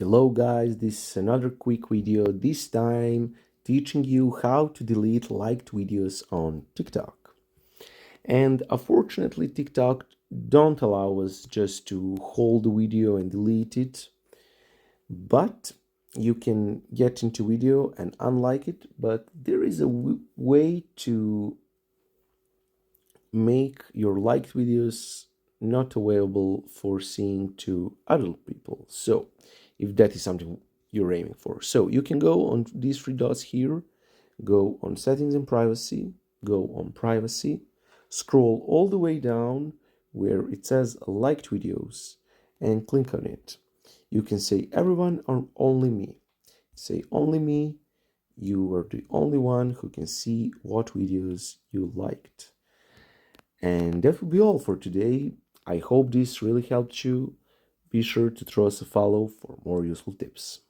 Hello guys, this is another quick video, this time teaching you how to delete liked videos on TikTok. And unfortunately TikTok don't allow us just to hold the video and delete it, but you can get into video and unlike it, but there is a way to make your liked videos not available for seeing to other people. So if that is something you're aiming for, so you can go on these three dots here, go on settings and privacy, go on privacy, scroll all the way down where it says liked videos and click on it. You can say everyone or only me. Say only me. You are the only one who can see what videos you liked. And that will be all for today. I hope this really helped you. Be sure to throw us a follow for more useful tips.